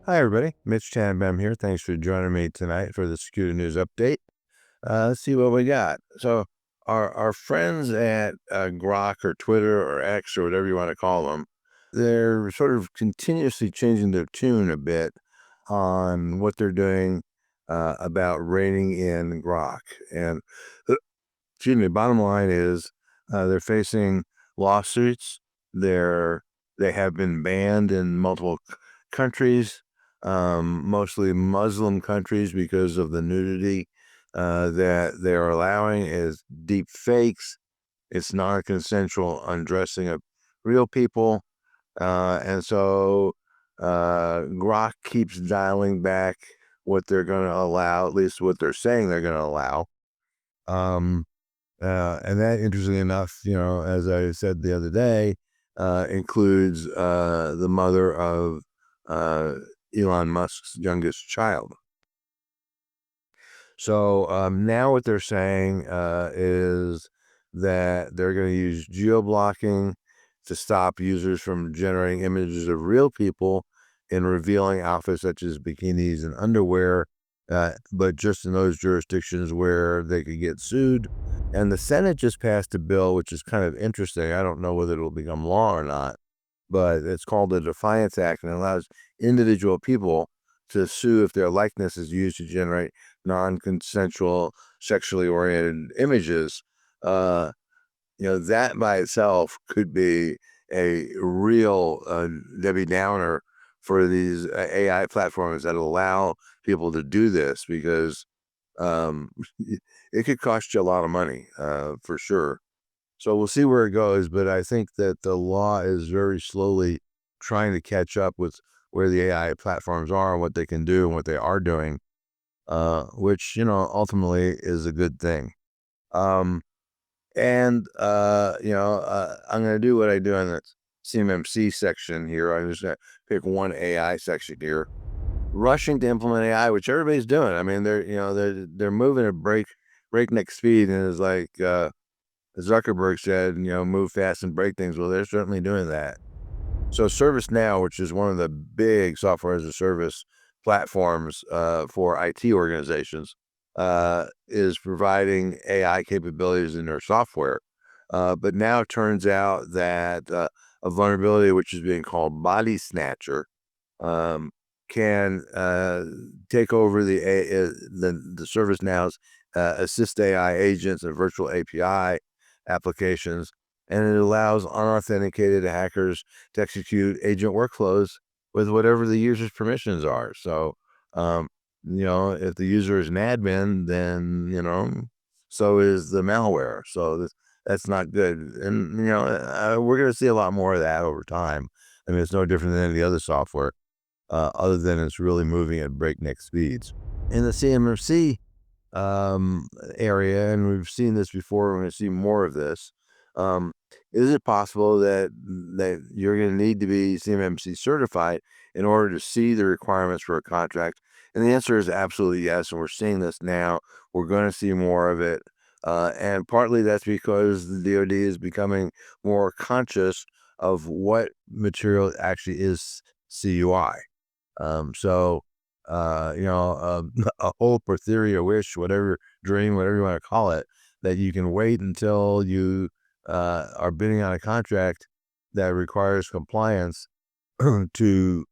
Hi, everybody. Mitch Tannenbaum here. Thanks for joining me tonight for the Security News Update. Let's see what we got. So, our friends at Grok or Twitter or X or whatever you want to call them, they're sort of continuously changing their tune a bit on what they're doing about reining in Grok. And, excuse me, bottom line is they're facing lawsuits. They're they have been banned in multiple countries, mostly Muslim countries, because of the nudity that they're allowing is deep fakes. It's non-consensual undressing of real people. And so Grok keeps dialing back what they're going to allow, at least what they're saying they're going to allow. Um, and that, interestingly enough, as I said the other day, includes the mother of Elon Musk's youngest child. So now what they're saying is that they're going to use geo-blocking to stop users from generating images of real people in revealing outfits such as bikinis and underwear, but just in those jurisdictions where they could get sued. And the Senate just passed a bill, which is kind of interesting. I don't know whether it'll become law or not, but it's called the Defiance Act, and it allows individual people to sue if their likeness is used to generate non-consensual sexually oriented images. That by itself could be a real Debbie Downer for these AI platforms that allow people to do this, because um, it could cost you a lot of money for sure. So we'll see where it goes, but I think that the law is very slowly trying to catch up with where the AI platforms are and what they can do and what they are doing, which, ultimately is a good thing. I'm going to do what I do in the CMMC section here. I'm just going to pick one AI section here. Rushing to implement AI, which everybody's doing. I mean, they're moving at breakneck speed, and it's like, Zuckerberg said, move fast and break things. Well, they're certainly doing that. So ServiceNow, which is one of the big software as a service platforms for IT organizations, is providing AI capabilities in their software. But now it turns out that a vulnerability, which is being called body Snatcher, can take over the ServiceNow's assist AI agents and virtual API applications, and it allows unauthenticated hackers to execute agent workflows with whatever the user's permissions are. So, if the user is an admin, then so is the malware. So that's not good. And we're going to see a lot more of that over time. I mean, it's no different than any other software, other than it's really moving at breakneck speeds. In the CMMC area, and we've seen this before, we're going to see more of this. Is it possible that you're going to need to be CMMC certified in order to see the requirements for a contract? And the answer is absolutely yes, and we're seeing this now. We're going to see more of it, and partly that's because the DoD is becoming more conscious of what material actually is CUI. So, a hope or theory or wish, whatever, dream, whatever you want to call it, that you can wait until you are bidding on a contract that requires compliance to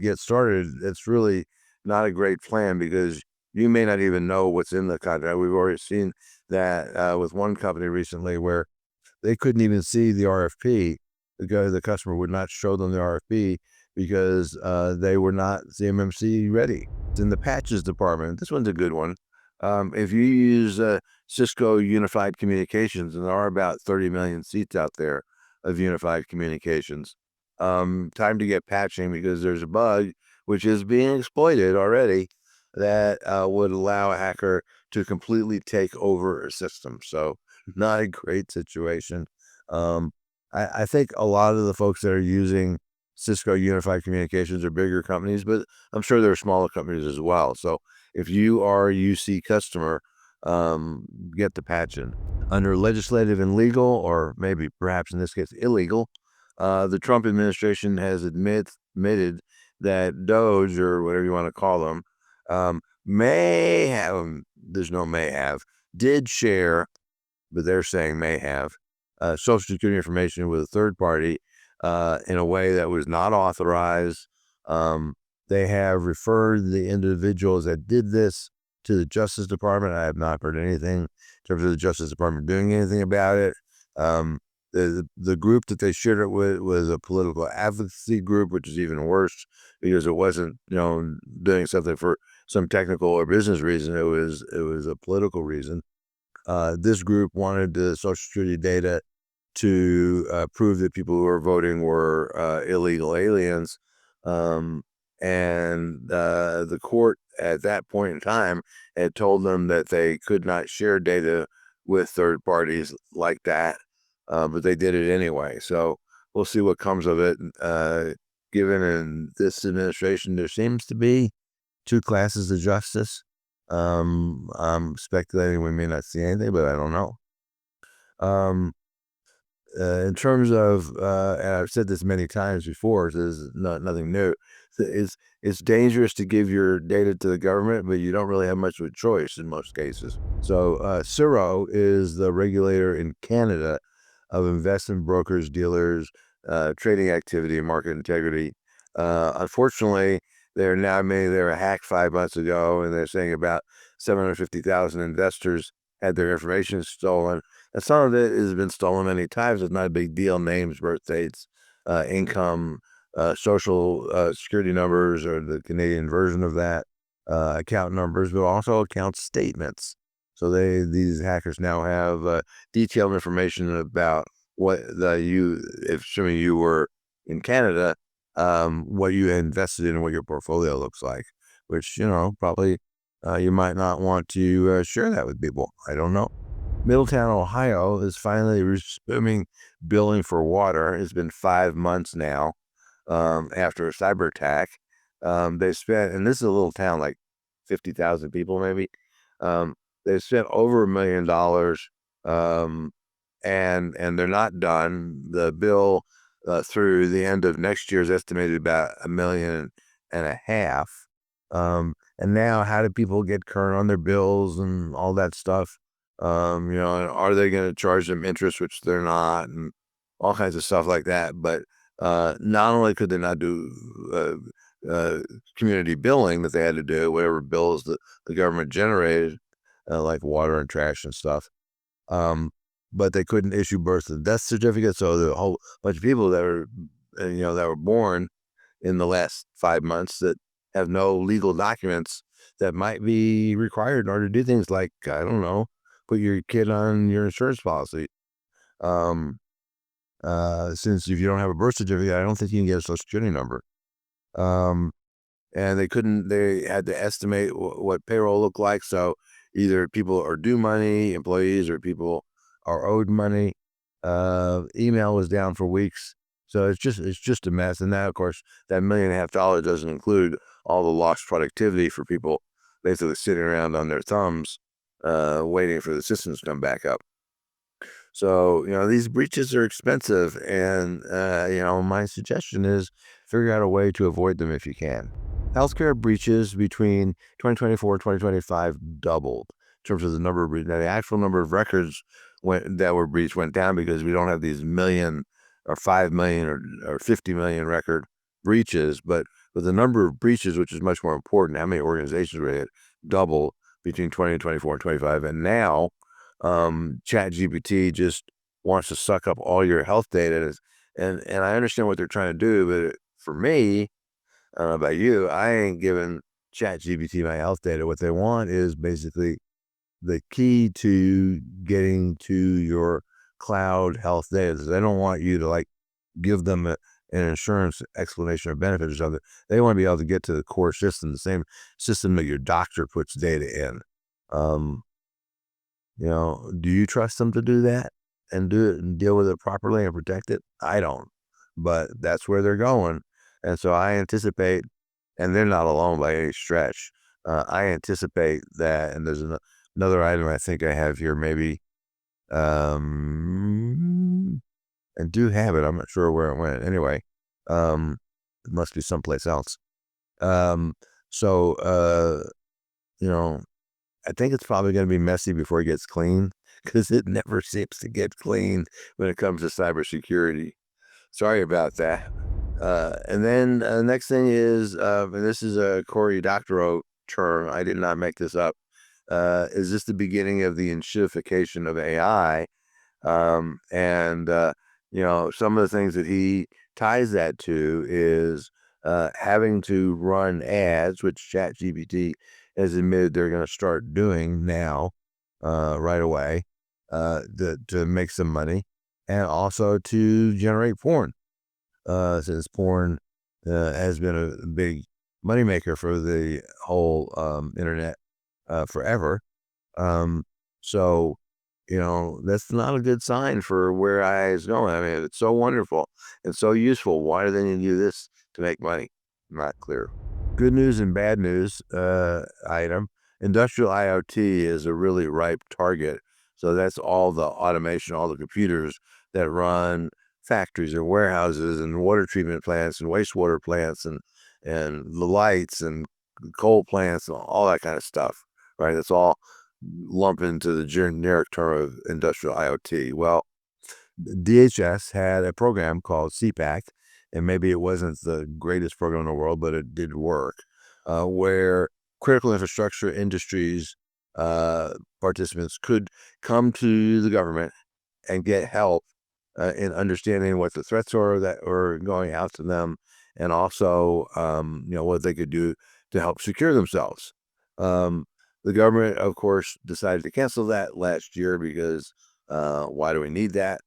get started. It's really not a great plan, because you may not even know what's in the contract. We've already seen that with one company recently, where they couldn't even see the RFP. The customer would not show them the RFP because they were not CMMC ready. In the patches department, this one's a good one. If you use Cisco Unified Communications, and there are about 30 million seats out there of Unified Communications, time to get patching, because there's a bug which is being exploited already that would allow a hacker to completely take over a system. So not a great situation. I think a lot of the folks that are using Cisco Unified Communications are bigger companies, but I'm sure there are smaller companies as well. So if you are a UC customer, get the patch in. Under legislative and legal, or maybe perhaps in this case illegal, the Trump administration has admitted that DOGE, or whatever you want to call them, may have, there's no may have, did share, but they're saying may have, Social Security information with a third party in a way that was not authorized. They have referred the individuals that did this to the Justice Department. I have not heard anything in terms of the Justice Department doing anything about it. The group that they shared it with was a political advocacy group, which is even worse because it wasn't, doing something for some technical or business reason. It was a political reason. This group wanted the Social Security data to prove that people who were voting were illegal aliens. And the court at that point in time had told them that they could not share data with third parties like that, but they did it anyway. So we'll see what comes of it. Given in this administration, there seems to be two classes of justice. I'm speculating we may not see anything, but I don't know. In terms of, and I've said this many times before, so this is nothing new. It's dangerous to give your data to the government, but you don't really have much of a choice in most cases. So CERO is the regulator in Canada of investment brokers, dealers, trading activity, and market integrity. Unfortunately, they were hacked 5 months ago, and they're saying about 750,000 investors had their information stolen. And some of it has been stolen many times. It's not a big deal. Names, birth dates, income, social security numbers, or the Canadian version of that, account numbers, but also account statements. So these hackers now have detailed information about what assuming you were in Canada, what you invested in and what your portfolio looks like, which, probably you might not want to share that with people. I don't know. Middletown, Ohio is finally resuming billing for water. It's been 5 months now after a cyber attack. They spent, and this is a little town, like 50,000 people maybe. They spent over $1 million, and they're not done. The bill through the end of next year is estimated about $1.5 million. And now, how do people get current on their bills and all that stuff? And are they going to charge them interest, which they're not, and all kinds of stuff like that. But not only could they not do community billing that they had to do, whatever bills that the government generated, like water and trash and stuff, but they couldn't issue birth and death certificates. So the whole bunch of people that were born in the last 5 months that have no legal documents that might be required in order to do things like, I don't know, put your kid on your insurance policy. Since if you don't have a birth certificate, I don't think you can get a social security number. And they had to estimate what payroll looked like. So either people are due money, employees, or people are owed money. Email was down for weeks. So it's just a mess. And that, of course, that $1.5 million doesn't include all the lost productivity for people basically sitting around on their thumbs, waiting for the systems to come back up. So, these breaches are expensive, and, my suggestion is figure out a way to avoid them if you can. Healthcare breaches between 2024 and 2025 doubled in terms of the number of breaches. Now, the actual number of records that were breached went down because we don't have these million or 5 million or 50 million record breaches, but the number of breaches, which is much more important, how many organizations were hit, doubled between 2024 and 25. And now, ChatGPT just wants to suck up all your health data, and I understand what they're trying to do, but for me, I don't know about you, I ain't giving ChatGPT my health data. What they want is basically the key to getting to your cloud health data. They don't want you to give them an insurance explanation or benefit or something. They want to be able to get to the core system, the same system that your doctor puts data in. Do you trust them to do that and do it and deal with it properly and protect it? I don't, but that's where they're going. And so I anticipate, and they're not alone by any stretch. I anticipate that, and there's another item I think I have here, maybe, and do have it. I'm not sure where it went. Anyway, it must be someplace else. So, you know, I think it's probably going to be messy before it gets clean because it never seems to get clean when it comes to cybersecurity. Sorry about that. And then next thing is, and this is a Cory Doctorow term. I did not make this up. Is this the beginning of the enshittification of AI? And some of the things that he ties that to is having to run ads, which ChatGPT has admitted they're going to start doing now, right away, to make some money, and also to generate porn, since porn has been a big moneymaker for the whole internet forever. Um, so, that's not a good sign for where AI is going. I mean, it's so wonderful and so useful. Why do they need to do this to make money? Not clear. Good news and bad news item. Industrial IoT is a really ripe target. So that's all the automation, all the computers that run factories and warehouses and water treatment plants and wastewater plants and the lights and coal plants and all that kind of stuff, right? That's all lump into the generic term of industrial IoT. Well, DHS had a program called CPAC, and maybe it wasn't the greatest program in the world, but it did work, where critical infrastructure industries participants could come to the government and get help in understanding what the threats are that are going out to them, and also, what they could do to help secure themselves. Um, the government, of course, decided to cancel that last year because why do we need that?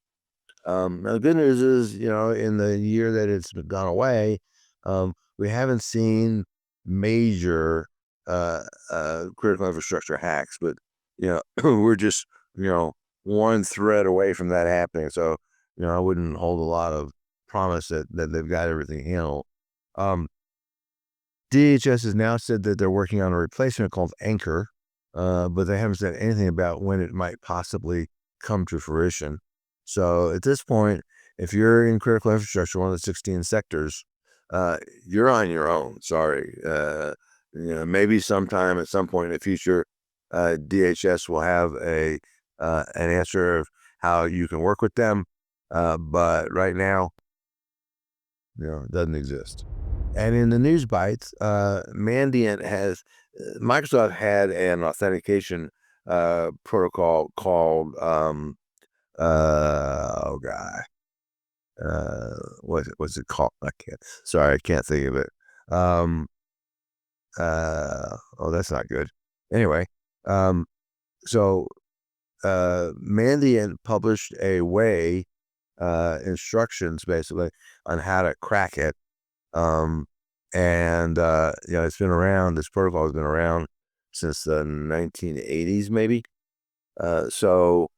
Now the good news is, in the year that it's gone away, we haven't seen major critical infrastructure hacks, but we're just you know one thread away from that happening. So I wouldn't hold a lot of promise that they've got everything handled. Um, DHS has now said that they're working on a replacement called Anchor, but they haven't said anything about when it might possibly come to fruition. So at this point, if you're in critical infrastructure, one of the 16 sectors, you're on your own. Sorry. Maybe sometime at some point in the future, DHS will have an answer of how you can work with them. But right now, it doesn't exist. And in the news bites, Microsoft had an authentication protocol called, oh God, what's it called? I can't think of it. Oh, that's not good. Anyway, so Mandiant published a way, instructions basically on how to crack it. And it's been around. This protocol has been around since the 1980s, maybe. So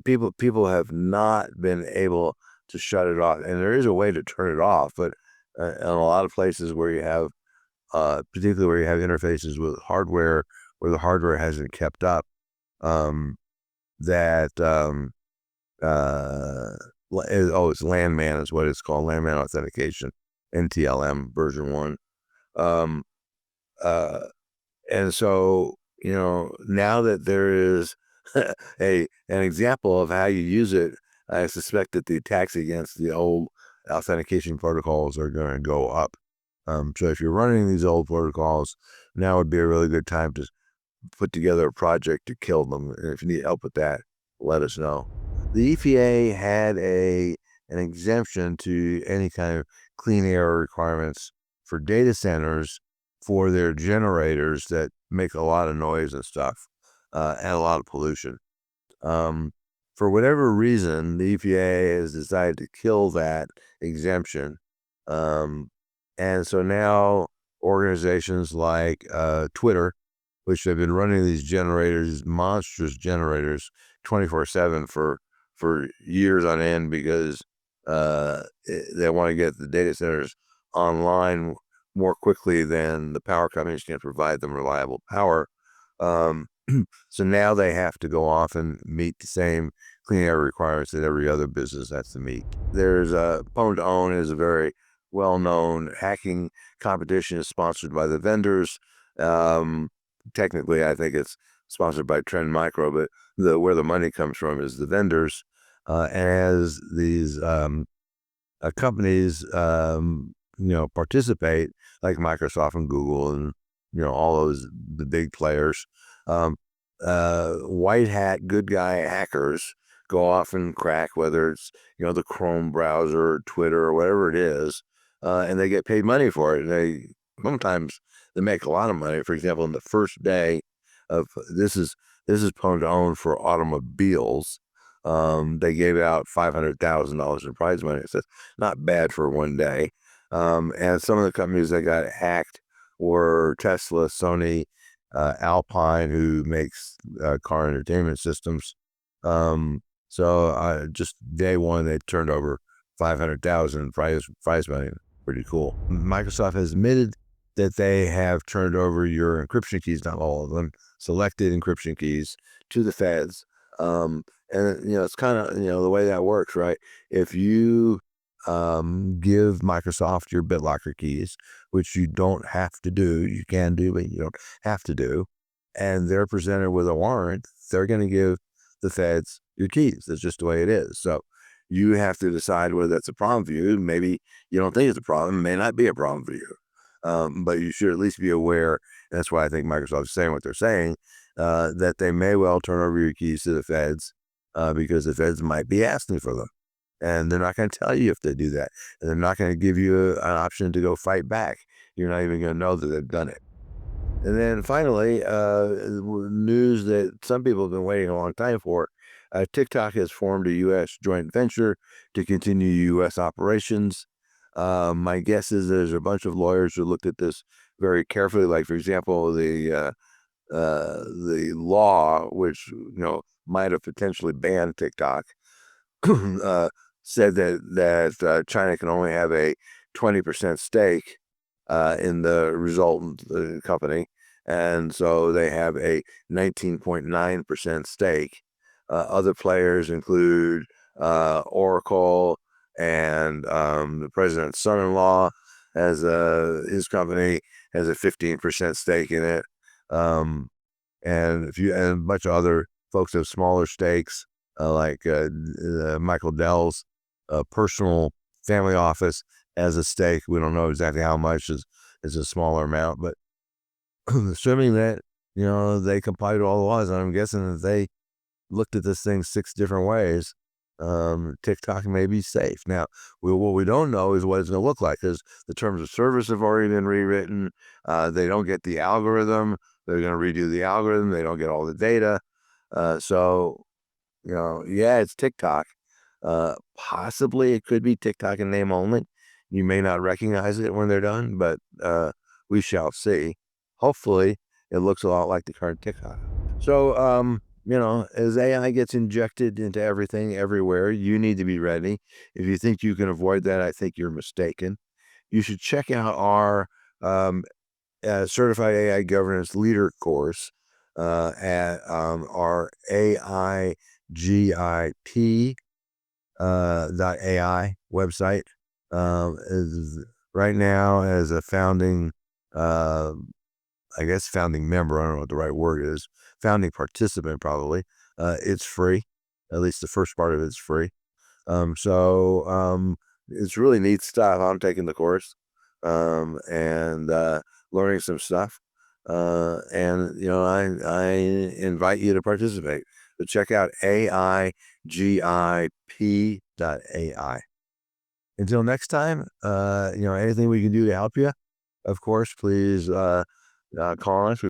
people have not been able to shut it off, and there is a way to turn it off, but in a lot of places where you have, particularly where you have interfaces with hardware, where the hardware hasn't kept up, that it's landman is what it's called, landman authentication, NTLM version 1. Um, uh, and so, now that there is an example of how you use it, I suspect that the attacks against the old authentication protocols are going to go up. So if you're running these old protocols, now would be a really good time to put together a project to kill them. And if you need help with that, let us know. The EPA had an exemption to any kind of clean air requirements for data centers for their generators that make a lot of noise and stuff, and a lot of pollution. For whatever reason, the EPA has decided to kill that exemption. And so now organizations like Twitter, which have been running these generators, monstrous generators, 24/7 for years on end because they want to get the data centers online more quickly than the power companies can provide them reliable power. So now they have to go off and meet the same clean air requirements that every other business has to meet. There's a Pwn to Own is a very well-known hacking competition is sponsored by the vendors. Technically, I think it's sponsored by Trend Micro, but where the money comes from is the vendors. As these companies, participate, like Microsoft and Google and all the big players. Um, White hat, good guy hackers go off and crack, whether it's the Chrome browser, or Twitter, or whatever it is, and they get paid money for it. Sometimes they make a lot of money. For example, in the first day of this is owned for automobiles. They gave out $500,000 in prize money. So not bad for one day. And some of the companies that got hacked were Tesla, Sony, Alpine, who makes car entertainment systems. So just day one, they turned over 500,000 prize money. Pretty cool. Microsoft has admitted that they have turned over your encryption keys, not all of them, selected encryption keys, to the feds. And it's kind of the way that works, right? If you give Microsoft your BitLocker keys, which you don't have to do, you can do, but you don't have to do, and they're presented with a warrant, they're going to give the feds your keys. That's just the way it is. So you have to decide whether that's a problem for you. Maybe you don't think it's a problem. It may not be a problem for you. But you should at least be aware. That's why I think Microsoft is saying what they're saying, that they may well turn over your keys to the feds, because the feds might be asking for them. And they're not going to tell you if they do that. And they're not going to give you an option to go fight back. You're not even going to know that they've done it. And then finally, news that some people have been waiting a long time for. TikTok has formed a U.S. joint venture to continue U.S. operations. My guess is there's a bunch of lawyers who looked at this very carefully. Like, for example, the law, which might have potentially banned TikTok, said that China can only have a 20% stake in the resultant company, and so they have a 19.9% stake. Other players include Oracle, and the president's son-in-law has his company has a 15% stake in it. And a bunch of other folks have smaller stakes, like Michael Dell's personal family office has a stake. We don't know exactly how much, is a smaller amount, but assuming that they comply to all the laws, and I'm guessing that they looked at this thing 6 different ways, TikTok may be safe. Now, what we don't know is what it's going to look like, because the terms of service have already been rewritten. They don't get the algorithm. They're going to redo the algorithm. They don't get all the data. So, yeah, it's TikTok. Possibly it could be TikTok in name only. You may not recognize it when they're done, but we shall see. Hopefully, it looks a lot like the current TikTok. So, as AI gets injected into everything, everywhere, you need to be ready. If you think you can avoid that, I think you're mistaken. You should check out our Certified AI Governance Leader course at our AIGIP.ai website. Is right now, as a founding, founding member, I don't know what the right word is, founding participant probably, it's free. At least the first part of it's free. So it's really neat stuff. I'm taking the course, and learning some stuff. And I invite you to participate. So check out AIGIP.ai. Until next time, anything we can do to help you, of course, please call us.